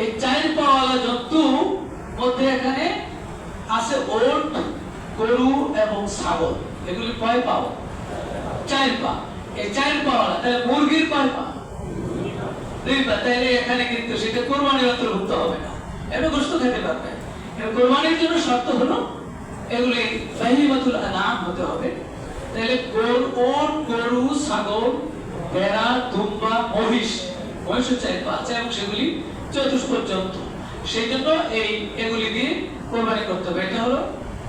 এই 4 পাওয়ালা জন্তু মধ্যে এখানে আছে ওট, গরু এবং ছাগল। এগুলি কয় পাও? 4 পা। এই 4 পাওয়ালা, তাহলে মুরগির কয় পা? 2 পা। তাহলে এখানে কিন্তু সেটা কুরবানির অন্তর্ভুক্ত হবে না, এটা গোশত খেতে পারবে। কুরবানির জন্য শর্ত হলো এগুলি বাহিমাতুল আনআম হতে হবে। তাহলে ওট, গরু, ছাগল, ভেড়া, দুম্বা, মহিষ 4 পা আছে এবং সেগুলি চতুষ্পদ জন্তু। সেই জন্য এগুলি দিয়ে কোরবানি করতে হবে। এটা হলো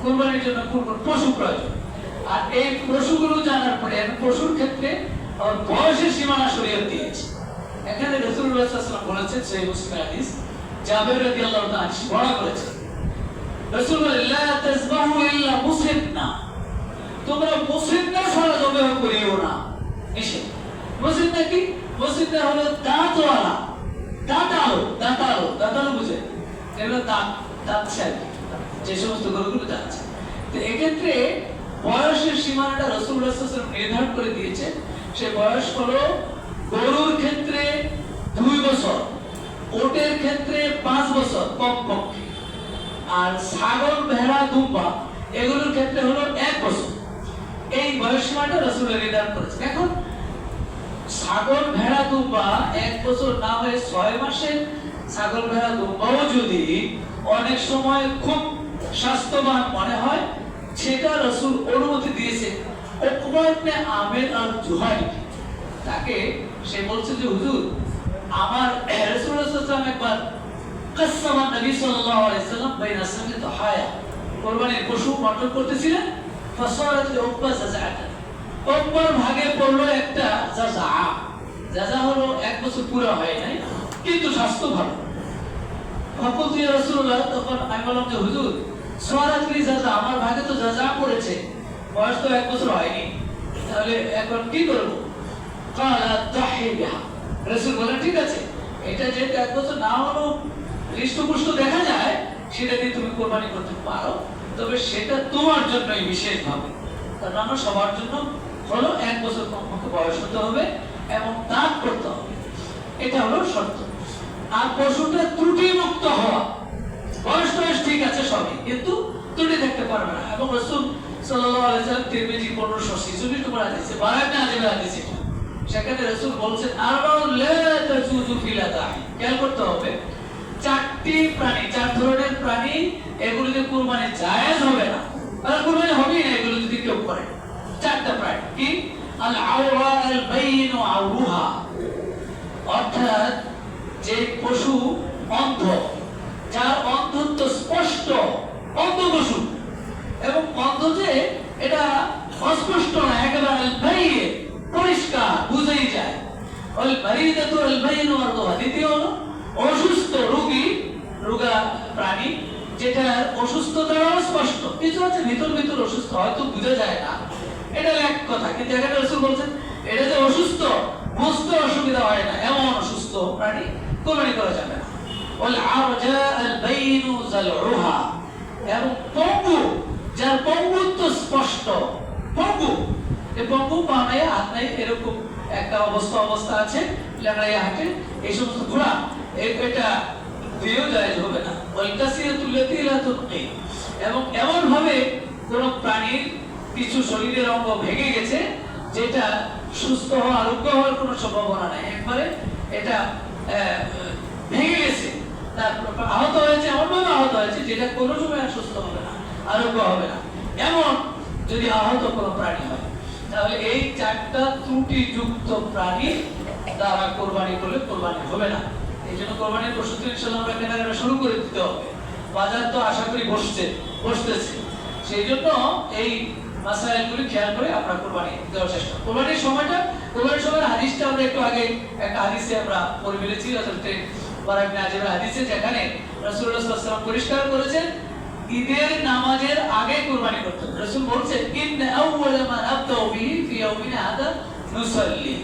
কুরবানির জন্য কোন কোন পশু প্রয়োজন। আর এই পশুগুলো জানার পরে পশুর ক্ষেত্রে আবার বয়সের সীমানা শরীয়ত দিয়েছে। এখানে রাসূলুল্লাহ সাল্লাল্লাহু আলাইহি ওয়াসাল্লাম বলেছেন, সহিহ মুসলিম হাদিস, জাবের রাদিয়াল্লাহু তাআলা বর্ণনা করেছেন, রাসূল বলেন, লা তাযবাহু ইল্লা মুসিবনা, তোমরা মুসিবনা ছাড়া জবাহ করিও না, নিষেধ। মুসিবনা কি? মুসিবনা হলো দাঁতওয়ালা, দাঁতালো বুঝে, এগুলো দাঁতছে আর কি, যে সমস্ত গরুগুলো দাঁতছে। তো এক্ষেত্রে বয়সের সীমানাটা রাসূলুল্লাহ সাল্লাল্লাহু আলাইহি ওয়াসাল্লাম নির্ধারণ করে দিয়েছে। সে বয়স হলো গরুর ক্ষেত্রে 2 বছর, ওটের ক্ষেত্রে 5 বছর কমপক্ষে, আর ছাগল, ভেড়া, দুম্বা এগুলোর ক্ষেত্রে হলো 1 বছর। এই বয়স সীমাটা রাসূলুল্লাহ নির্ধারণ করেছেন। এখন ছাগল, ভেড়া, দুম্বা 1 বছর না হয়ে 6 মাসের ছাগল, ভেড়া, দুম্বাও যদি অনেক সময় খুব স্বাস্থ্যবান মনে হয়, সেটা রাসূল অনুমতি দিয়েছে উকবা ইবনে আমির আল-জুহানি। তাকে সে বলছে যে হুজুর, আমার রাসূলুল্লাহ সাল্লাল্লাহু আলাইহি ওয়াসাল্লাম একবার কাসসামা নবী সাল্লাল্লাহু আলাইহি ওয়াসাল্লাম বাইনা সামি তাহায়া, কুরবানির পশু বন্টন করতেছিলেন, ফাসারাত উকবা জাযাআতান, উকবার ভাগে পড়লো একটা জাযা। জাযা হলো 1 বছর পুরো হয় নাই কিন্তু স্বাস্থ্য ভালো। ফাকুলতু ইয়া রাসূলুল্লাহ, তখন আমি বললাম যে হুজুর, সারাত লি জাযা, আমার ভাগে তো জাযা পড়েছে, বয়স তো 1 বছর হয়নি, তাহলে এখন কি করব? ক্বালা তাহি বিহা, রাসূল বলেন ঠিক আছে, এটা যেটা 1 বছর না হলো হৃষ্টপুষ্ট দেখা যায়, সেটা দিয়ে তুমি কোরবানি করতে পারো, তবে সেটা তোমার জন্যই বিশেষভাবে, কারণ আমরা সবার জন্য হলো 1 বছর কমপক্ষে বয়স হতে হবে এবং দাঁত করতে হবে, এটা হলো শর্ত। আর পশুটা ত্রুটি মুক্ত হওয়া, বয়স ঠিক আছে সবই, কিন্তু ত্রুটি থাকতে পারবে না। এবং রাসূল সাল্লাল্লাহু আলাইহি ওয়াসাল্লাম তিরমিজি 1546 নম্বর হাদিসে, বারাকাত আজমের হাদিসে, সেখানে রাসূল বলছেন, আরবাউন লা তাজুজু ফিল আদাহি, খেয়াল করতে হবে, 4টি প্রাণী, 4 ধরনের প্রাণী, এগুলোতে কুরবানি জায়েজ হবে না, আর কুরবানি হবেই না এগুলো যদি কেউ করে। 4টা প্রাণী কি? আল আওরা আল বাইন আওরুহা, অর্থাৎ যে পশু অন্ধ, যার অন্ধত্ব স্পষ্ট, অন্ধ পশু, এবং অন্ধ যে এটা অস্পষ্ট না, একেবারে বাইরে পরিষ্কার বুঝেই যায়। ওই মারিদাতু আল বাইন ওয়ারদুহা, দ্বিতীয় হলো অসুস্থ রোগী, রোগা প্রাণী, যেটা অসুস্থতাও স্পষ্ট, কিছু আছে ভিতর অসুস্থ, হয়তো বোঝা যায় না, এটা এক কথা, কিন্তু এখানে রাসূল বলছেন এটা যে অসুস্থ, বুঝতে অসুবিধা হয় না, এমন অসুস্থ প্রাণী কোরবানি করা যাবে না। ওয়াল আরজা আল বাইনু জালউহা, এবং পঙ্গু, যার পঙ্গুত্ব স্পষ্ট, পঙ্গু, এই পঙ্গু পা নাই, হাত নাই, এরকম একটা অবস্থা আছে, লেংড়াইয়া হাঁটে, এই সমস্ত ঘোড়া, এটা দিয়েও জায়েজ হবে না। ওয়াল কাসিরাতুল লাতী লা তুবকি, এবং এমন ভাবে কোন প্রাণীর কিছু শরীরের অঙ্গ ভেঙে গেছে যেটা সুস্থ হওয়া, আরোগ্য হওয়ার কোনো সম্ভাবনা নাই, একবারে এটা ভেঙে গেছে, তারপর আহত হয়েছে, এমনভাবে আহত হয়েছে যেটা কোনো সময় আর সুস্থ হবে না, আরোগ্য হবে না, এমন যদি আহত কোনো প্রাণী হয়, তাহলে এই 4টা ত্রুটিযুক্ত প্রাণী দ্বারা কোরবানি করলে কোরবানি হবে না। এই জন্য কোরবানির পশু তো ইনশাআল্লাহ আমরা কেনাকাটা শুরু করে দিতে হবে, বাজার তো আশা করি বসতেছে, সেই জন্য এই মাসাইলগুলি খেয়াল করে আমরা কোরবানি দেওয়ার চেষ্টা করব। কোরবানির সময়ের হাদিসটা আমরা একটু আগে একটা হাদিসে আমরা পড়ে ফেলেছি, হযরত বারা ইবনে আযিবের হাদিসে, যেখানে রাসূলুল্লাহ সাল্লাল্লাহু আলাইহি ওয়াসাল্লাম পরিষ্কার করেছেন ঈদের নামাজের আগে কোরবানি করতে হবে। রাসূল বলছেন, ইন্না আউওয়ালা মা আবদাউ বিহি ফি ইয়াউমিনা হাদা নুসাল্লি,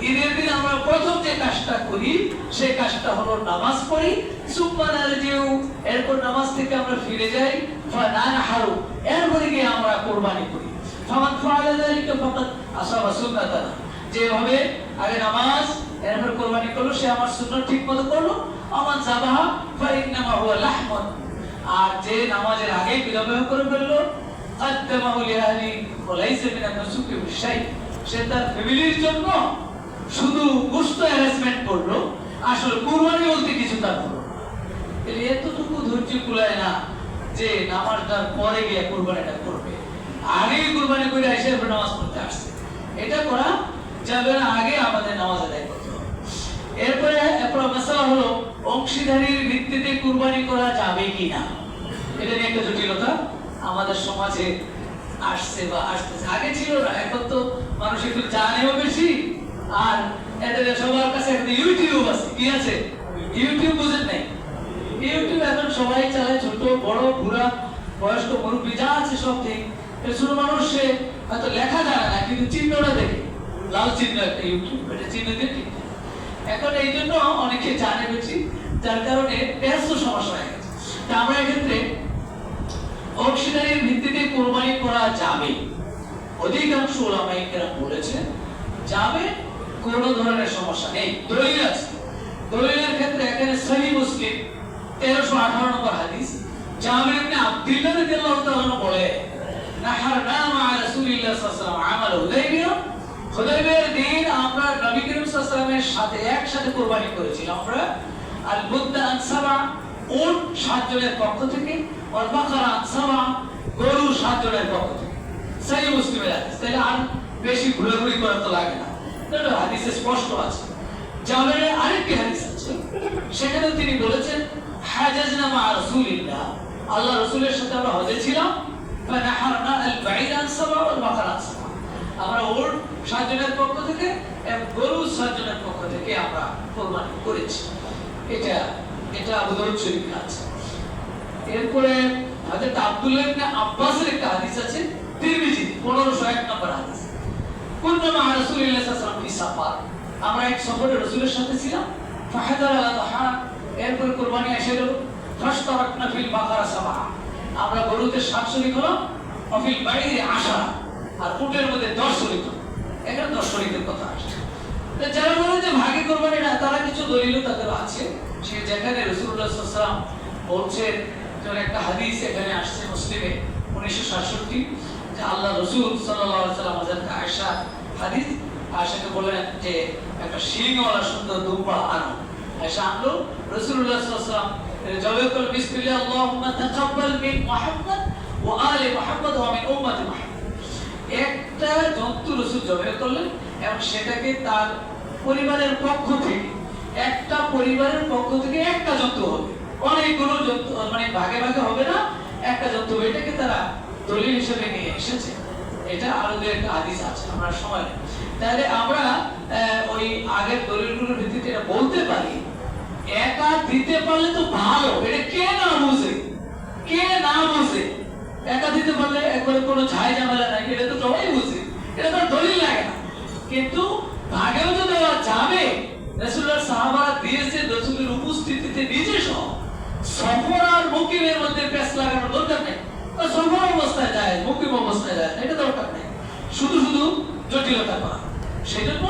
ঈদের দিন আমরা প্রথম যে কাজটা করি সেই কাজটা হলো নামাজ পড়ি, সুম্মা নারজিউ, এরপর নামাজ থেকে আমরা ফিরে যাই, ফানানহারু, এরপরে গিয়ে আমরা কোরবানি করি। ফামান ফাআলা যালিকা ফাকাদ আসাবা সুন্নাতানা, যেভাবে আগে নামাজ এরপর কোরবানি করলো সে আমার সুন্নাত ঠিকমতো করলো। আমান যাবাহা ফাইন্নামা হুয়া লাহমুন, আর যে নামাজের আগে বিলম্ব করে ফেললো, আদমাহু লিআহলি ওয়া লাইসা মিনান নুসুকি বিশাই, সে তার ফ্যামিলির জন্য শুধু গোশত অ্যারেঞ্জমেন্ট করলো, আসলে কুরবানি বলতে কিছু তার হলো না। এতটুকু ধৈর্য কুলায় না যে নামাজটার পরে গিয়ে কুরবানিটা করবে, আগে কুরবানি করে এসে নামাজ পড়তে আসছে, এটা করা যাবে না, আগে আমাদের নামাজ আদায় করতে হবে। এরপরে মাসালা হলো অংশীদারির ভিত্তিতে কুরবানি করা যাবে কিনা, এটা নিয়ে একটা জটিলতা। আমাদের সমাজে আসছে বা আসতেছে। আগে ছিল না, এখন তো মানুষ একটু জানেও বেশি, আর এদের সবার কাছে একটা ইউটিউব আছে। কি আছে? ইউটিউব বুঝেন নাই? ইউটিউব এখন সবাই চালায়, ছোট বড় বুড়া বয়স্ক মুরব্বী যা আছে সব ঠিক। ছোট মানুষ সে হয়তো লেখা জানে না, কিন্তু চিহ্নটা দেখে, লাল চিহ্ন একটা ইউটিউব, এটা চিহ্ন দিয়ে ঠিক। এখন এই জন্য অনেকে জানে বেশি, যার কারণে ব্যস্ত সমস্যা হয়ে গেছে। তা আমরা এক্ষেত্রে অংশীদারির ভিত্তিতে কোরবানি করা যাবে, অধিকাংশ ওলামায়ে কেরাম বলেছেন যাবে, কোনো ধরনের সমস্যা নেই। দলিল আছে, দলিলের ক্ষেত্রে এখানে সহিহ মুসলিম 1318 নম্বর হাদিস, জাবির ইবনে আব্দুল্লাহ রাদিয়াল্লাহু তাআলা বলে, নাহারনা মা রাসূলিল্লাহ সাল্লাল্লাহু আলাইহি ওয়াসাল্লাম আমাল হুদাইবিয়া, হুদাইবিয়ার দিন আমরা নবী করিম সাল্লাল্লাহু আলাইহি ওয়াসাল্লামের সাথে একসাথে কুরবানি করেছিলাম। আমরা আল বুদ্দা আন সাবা, উট 7 জনের পক্ষ থেকে, ওয়াল বাকারা আন সাবা, গরু 7 জনের পক্ষ থেকে। সহিহ মুসলিমের হাদিস, তাহলে আর বেশি ঘুরাঘুরি করা তো লাগে না, এটা হাদিসে স্পষ্ট আছে। জাবিরের আরেকটি হাদিস আছে, সেখানে তিনি বলেছেন, হাজাজনা মা রাসূলিল্লাহ, আল্লাহ রাসূলের সাথে আমরা হজে ছিলাম, ফানাহারনা আল বাঈর আন সাবা ওয়াল বাকারা আন সাবা, আমরা উট 7 জনের পক্ষ থেকে এবং গরু 7 জনের পক্ষ থেকে আমরা কুরবানি করেছি। এটা আবু দাউদ শরীফে আছে। এরপরে হযরত আব্দুল্লাহ ইবনে আব্বাসের একটা হাদিস আছে, তিরমিজি 1501 নম্বর হাদিস, কুননা মা রাসূলিল্লাহ সাল্লাল্লাহু আলাইহি ওয়াসাল্লাম ফি সাফার, আমরা এক সফরে রাসূলের সাথে ছিলাম, ফাহাদার আল-আযহা, এরপর কুরবানি এসে গেল, ফাশতারাকনা ফিল বাকারা সাবা, আমরা গরুতে 7 শরীক হলাম, ফিল বাঈরি 10, আর উটের মধ্যে 10 শরীক হলাম। এখানে 10 শরীকের কথা আসছে। তো যারা বলে যে ভাগে কুরবানি না, তারা কিছু দলিল তাদের আছে। সে যেখানে রাসূলুল্লাহ সাল্লাল্লাহু আলাইহি ওয়াসাল্লাম বলছেন, যেমন একটা হাদিস এখানে আসছে মুসলিমে 1967, যে আল্লাহ রাসূল সাল্লাল্লাহু আলাইহি ওয়াসাল্লাম হযরত আয়েশা হাদিস, আয়েশাকে বললেন যে একটা শিংওয়ালা সুন্দর দুম্বা আনো। আয়েশা আনলো, রাসূলুল্লাহ সাল্লাল্লাহু আলাইহি ওয়াসাল্লাম জবাই করলেন, বিসমিল্লাহ আল্লাহুম্মা তাকাব্বাল মিন মুহাম্মদ ওয়া আলি মুহাম্মদ ওয়া মিন উম্মতি মুহাম্মদ। একটা জন্তু রাসূল জবাই করলেন এবং সেটাকে তার পরিবারের পক্ষ থেকে, একটা পরিবারের পক্ষ থেকে একটা জন্তু হবে, অনেকগুলো জন্তু মানে ভাগে ভাগে হবে না, একটা জন্তু। এটাকে তারা দলিল হিসেবে নিয়ে এসেছে। এটা আরো একটা হাদিস আছে, আমরা সময় নেই। তাহলে আমরা ওই আগের দলিলগুলোর ভিত্তিতে এটা বলতে পারি, একা দিতে পারলে তো ভালো। এটা কে না বুঝে, কে না বুঝে, একা দিতে পারলে একবারে কোনো ঝাই ঝামেলা নাই, এটা তো সবাই বুঝে, এটা তো দলিল লাগে না। কিন্তু ভাগেও তো দেওয়া যাবে, রাসূলুল্লাহ সাহাবারা দিয়েছে রাসূলের উপস্থিতিতে নিজে সহ। সফর আর মুকিমের মধ্যে পেশ লাগানোর দরকার নেই, সফর অবস্থায় যায়, মুকিম অবস্থায় যায়, এটা দরকার নেই শুধু শুধু জটিলতা করা। সেজন্য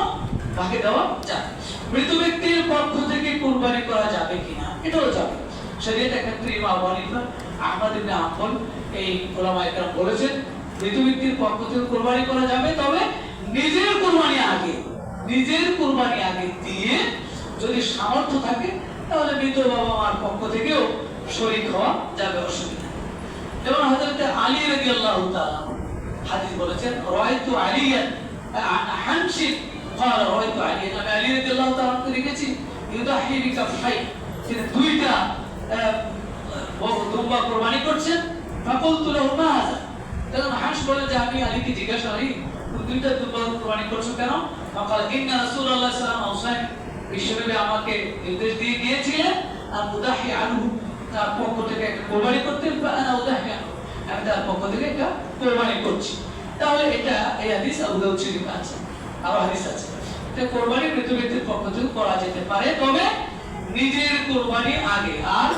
ভাগে দেওয়া যায়। মৃত ব্যক্তির পক্ষ থেকে কুরবানি করা যাবে কিনা, এটাও যাবে। শরীয়তের ক্ষেত্রে ইমাম আবু হানিফা, আহমদ ইবনে হাম্বল, এই উলামায়ে কেরাম বলেছেন মৃত ব্যক্তির পক্ষ থেকে কুরবানি করা যাবে, তবে নিজের কুরবানি আগে দিয়ে যদি সামর্থ্য থাকে তাহলে মৃত বাবা মার পক্ষ থেকেও শরীক হওয়া যাবে, অসুবিধা নেই। যেমন হযরত আলী রাদিয়াল্লাহু তাআলা হাদিস বলেছেন, রাআইতু আলিয়ান হানশি قال রাআইতু আলিয়ান, আমি আলী রাদিয়াল্লাহু তাআলাকে দেখেছি ইউদাহি বিকাফাই, তিনি দুইটা দুম্বা কুরবানি করছেন। ফাকুলতু লাহু মা হাযা, তখন হানশ বলে যে আমি আলীকে জিজ্ঞাসা করি, তুমি দুইটা দুম্বা কুরবানি করছো কেন? ফাকাল ইন্না রাসূলুল্লাহ সাল্লাল্লাহু আলাইহি ওয়াসাল্লাম, বিশ্বনবী আমাকে নির্দেশ দিয়ে গিয়েছিলেন, আর উদাহি আনহু, তার পক্ষ থেকে একটা কুরবানি করতে, আনা উদাহি আনহু, আমি তার পক্ষ থেকে একটা কুরবানি করছি। তাহলে এটা এই হাদিস আবু দাউদ শরীফে আছে, আরো হাদিস আছে। এটা কুরবানি মৃত ব্যক্তির পক্ষ থেকে করা যেতে পারে, তবে নিজের কুরবানি আগে। আর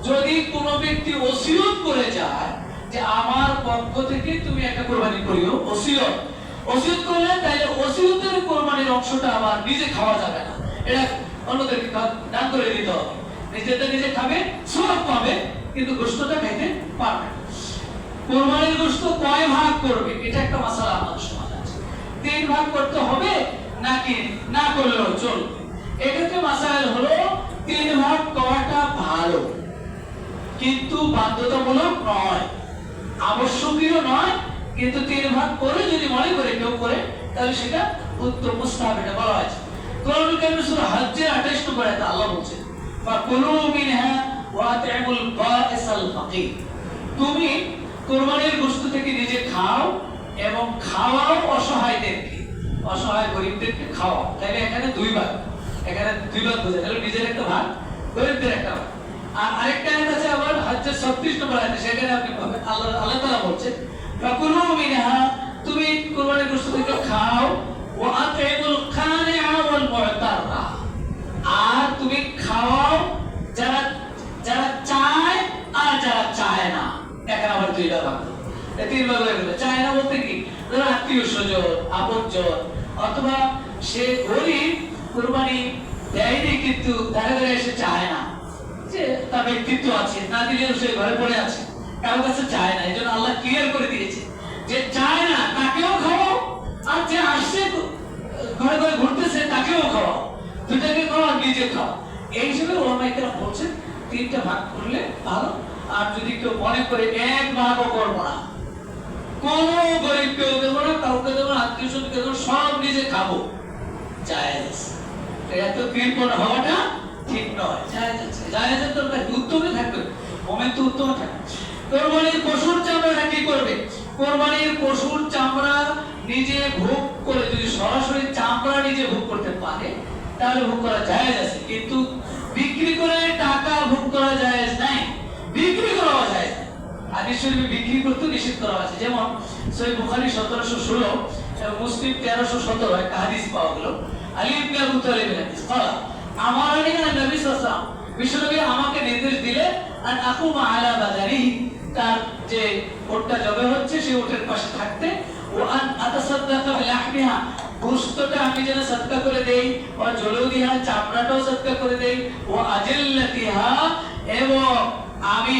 যদি কোনো ব্যক্তি ওসিয়ত করে যায় যে আমার পক্ষ থেকে তুমি একটা কুরবানি করিও, ওসিয়ত করলে, তাহলে ওসিয়তের কুরবানির অংশটা আবার নিজে খাওয়া যাবে না, এটা অন্যদেরকে দান করে দিতে হবে। নিজেরটা নিজে খাবে, সওয়াব পাবে, কিন্তু গোশতটা খাইতে পারবে না। কুরবানির গোশত কয় ভাগ করবে, এটা একটা মাসালা আমাদের সমাজে আছে। 3 ভাগ করতে হবে নাকি না করলেও চলবে। এক্ষেত্রে মাসাইল হলো 3 ভাগ করাটা ভালো, কিন্তু বাধ্যতামূলক নয়, আবশ্যকীয় নয়। কিন্তু 3 ভাগ করে যদি মনে করে কেউ করে, তাহলে সেটা উত্তম, মুস্তাহাব, এটা বলা হয়েছে। কোরআনুল কারীমে সূরা হজ্জের 28 নম্বর আয়াতে আল্লাহ বলেছেন, ফাকুলু মিনহা ওয়া আতিমুল বাঈসাল ফাকির, তুমি কোরবানির গোশত থেকে নিজে খাও এবং খাওয়াও অসহায়দেরকে, অসহায় গরিবদেরকে খাওয়াও। তাহলে এখানে দুই ভাগ, এখানে দুই ভাগ বোঝা গেল, নিজের একটা ভাগ, গরিবদের একটা ভাগ। আর আরেকটা আয়াত আছে আবার হজ্জের 36 নম্বর আয়াতে, সেখানে আপনি পাবেন আল্লাহ তাআলা বলছেন ফাকুলু মিনহা, তুমি কোরবানির গোশত থেকে খাও, ওয়া আতিমুল কানিআ ওয়াল মু'তাররা, আর তুমি খাওয়াও যারা যারা চায় আর যারা চায় না। এখানে আবার দুই ভাগ, তিন ভাগ হয়ে গেল। চায় না বলতে কি, ধরো আত্মীয় স্বজন, আপনজন, অথবা সে গরিব, কোরবানি দেয়নি কিন্তু দেখা যায় সে চায় না, যে তার ব্যক্তিত্ব আছে, না দিলেও সে ঘরে পড়ে আছে, কারো কাছে চায় না। এই জন্য আল্লাহ ক্লিয়ার করে দিয়েছে যে চায় না তাকেও খাওয়াও, আর যে আসছে ঘরে ঘরে ঘুরতেছে তাকেও খাওয়াও, দুটাকে খাওয়া নিজে খাও। এই হিসেবে ওলামায়ে কেরাম বলছেন তিনটা ভাগ করলে ভালো। আর যদি কেউ মনে করে এক ভাগও করবো না, কোন গরিবকেও দেবো না, কাউকে দেবো না, আত্মীয় স্বজনকে দেবো, সব নিজে খাবো, জায়েজ। এত কৃপণ হওয়াটা ঠিক নয়, জায়েজ আছে। জায়েজের দরকার উত্তমে থাকবে, মোমেন তো উত্তমে থাকবে। কোরবানির পশুর চামড়াটা কি করবে? কোরবানির পশুর চামড়া নিজে ভোগ করে, যদি সরাসরি চামড়া নিজে ভোগ করতে পারে তাহলে ভোগ করা জায়েজ আছে, কিন্তু বিক্রি করে টাকা ভোগ করা জায়েজ নাই, বিক্রি করা জায়েজ নাই। হাদিস শরীফে বিক্রি করতে নিষেধ করা আছে। যেমন সহিহ বুখারী 1716 এবং মুসলিম 1317 একটা হাদিস পাওয়া গেল, আলী ইবনে আবু তালিবের হাদিস। বলা আমার নবী সাল্লাল্লাহু আলাইহি ওয়াসাল্লাম, বিশ্বনবী আমাকে নির্দেশ দিলে আন আকুমা আলা বাদারি, তার যে ওটটা জবে হচ্ছে সেই ওটের পাশে থাকতে, ও আন আতাসাদদাকা বিলাহমিহা, গোশতটা আমি যেন সদকা করে দেই, ও জলুদিহা, চামড়াটাও সদকা করে দেই, ও আজিল্লাতিহা, এবং আমি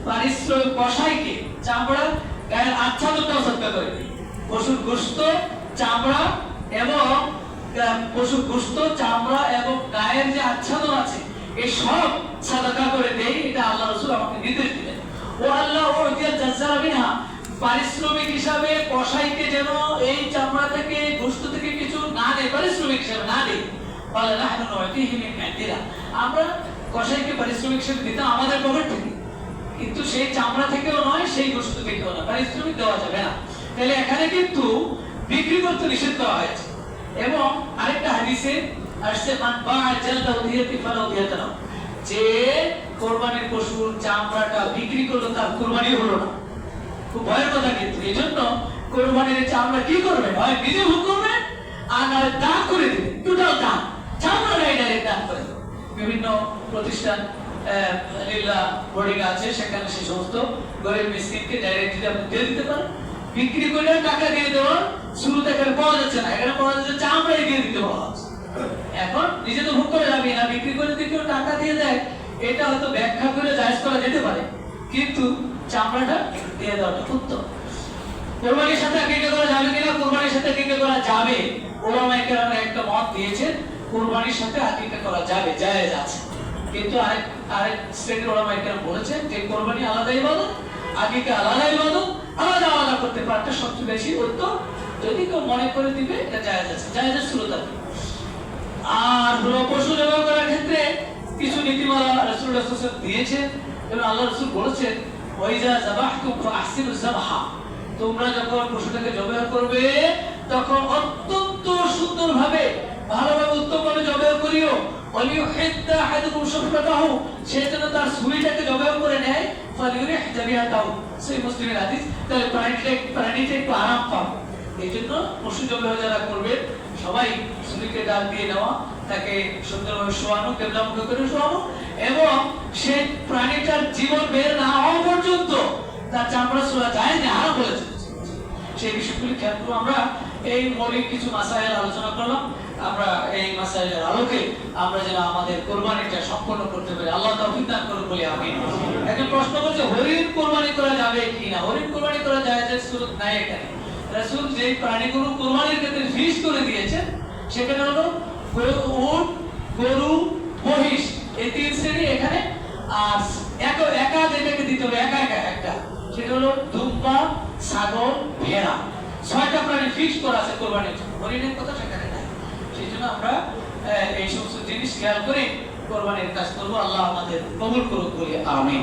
পারিশ্রমিক কসাইকে চামড়া গায়ের আচ্ছাদনটাও সদকা করে দিই। পশুর গোশত, চামড়া এবং পশুর গোশত, চামড়া এবং গায়ের যে আচ্ছাদন আছে এই সব সাদাকা করে দেই, এটা আল্লাহ রাসূল আমাকে নির্দেশ দিলেন। ও আল্লাহ ও জাজ্জারা বিনহা, পারিশ্রমিক হিসাবে কসাইকে যেন এই চামড়া থেকে গোশত থেকে কিছু না দেয়, পারিশ্রমিক হিসাবে না দেয়। বলে নাহনু নুতিহি মিন ইনদিনা, আমরা কসাইকে পারিশ্রমিক হিসাবে দিতাম আমাদের পকেট থেকে, কিন্তু সেই চামড়া থেকেও নয়, সেই গোশত থেকেও নয়, পারিশ্রমিক দেওয়া যাবে না। তাহলে এখানে কিন্তু বিক্রি করতে নিষেধ করা হয়েছে। এবং আরেকটা হাদিসে আসছে মান বা'a জালদা উদিয়াতি ফালা উদিয়াতা লাহু, যে কোরবানির পশুর চামড়াটা বিক্রি করলো তার কোরবানি হলো না। খুব ভয়ের কথা কিন্তু। এই জন্য কোরবানির চামড়া কি করবে, হয় নিজে ভোগ করবে আর নয় দান করে দেবে, টোটাল দান, চামড়াটাই ডাইরেক্ট দান করে দেবে। বিভিন্ন প্রতিষ্ঠান লিল্লাহ বোর্ডিং আছে, সেখানে সেই সমস্ত গরিব মিসকিনকে ডাইরেক্টলি আপনি দিয়ে দিতে পারেন। বিক্রি করে টাকা দিয়ে দেওয়ার শুরুতে এখানে পাওয়া যাচ্ছে না, এখানে পাওয়া যাচ্ছে চামড়াই দিয়ে দিতে বলা হচ্ছে। এখন নিজে তো ভোগ করে যাবে না, বিক্রি করে যদি কেউ টাকা দিয়ে দেয়, এটা হয়তো ব্যাখ্যা করে জায়েজ করা যেতে পারে, কিন্তু চামড়াটা দিয়ে দেওয়াটা উত্তম। কোরবানির সাথে আকিকা করা যাবে কিনা? কোরবানির সাথে আকিকা করা যাবে। ওলামায়ে কেরাম একটা মত দিয়েছেন কোরবানির সাথে আকিকা করা যাবে, জায়েজ আছে। কিন্তু আরেক শ্রেণীর ওলামায়ে কেরাম বলেছেন যে কোরবানি আলাদা ইবাদত, আকিকা আলাদা ইবাদত, আলাদা আলাদা করতে পারাটা সবচেয়ে বেশি উত্তম। যদি কেউ মনে করে দিবে এটা জায়েজ আছে, জায়েজের সুরত আছে। আর পশু জবাই করার ক্ষেত্রে কিছু নীতিমালা রাসূলুল্লাহ সাল্লাল্লাহু আলাইহি ওয়াসাল্লাম দিয়েছেন, এবং আল্লাহ রাসূল বলেছেন ওয়াইজা যাবাহতুম ফাহসিনুজ যাবহা, তোমরা যখন পশুটাকে জবাই করবে তখন অত্যন্ত সুন্দরভাবে, ভালোভাবে, উত্তমভাবে জবাই করিও। ওয়ালিউহিদ্দা আহাদুকুম শাফরাতাহু, সে যেন তার ছুরিটাকে জবাই করে নেয়, ফালিউরিহ যাবিহাতাহু, সেই মুসলিমের হাদিস। তাহলে প্রাণীটা একটু আরাম পাবে। এই জন্য পশু জবাই যারা করবে সবাই ছুরিকে ডাল দিয়ে নেওয়া, তাকে সুন্দরভাবে শোয়ানো, কেবলামুখী করে শোয়ানো, এবং সেই প্রাণীটার জীবন বের না হওয়া পর্যন্ত তার চামড়া ছোঁয়া যায় না, হারাম বলেছে। সেই বিষয়গুলি খেয়াল করে আমরা এই মৌলিক কিছু মাসাইল আলোচনা করলাম। আমরা এই মাসাইলের আলোকে আমরা যেন আমাদের কোরবানিটা সম্পন্ন করতে পারি, আল্লাহ তৌফিক দান করুন বলি আমিন। এখন প্রশ্ন করছে হরিণ কোরবানি করা যাবে কিনা? হরিণ কোরবানি করা জায়েজের সুরত নাই এখানে। রাসূল যে প্রাণীগুলো কোরবানির ক্ষেত্রে ফিক্স করে দিয়েছেন সেখানে হলো উট, গরু, মহিষ, এই তিন শ্রেণী এখানে। আর একা যেটাকে দিতে হবে, একা একটা, সেটা হলো দুম্বা, ছাগল, ভেড়া, 6টা প্রাণী ফিক্স করা আছে কোরবানির জন্য। হরিণের কথা সেখানে নাই। সেই জন্য আমরা এই সমস্ত জিনিস খেয়াল করে কোরবানির কাজ করবো। আল্লাহ আমাদের কবুল করুক বলি আমিন।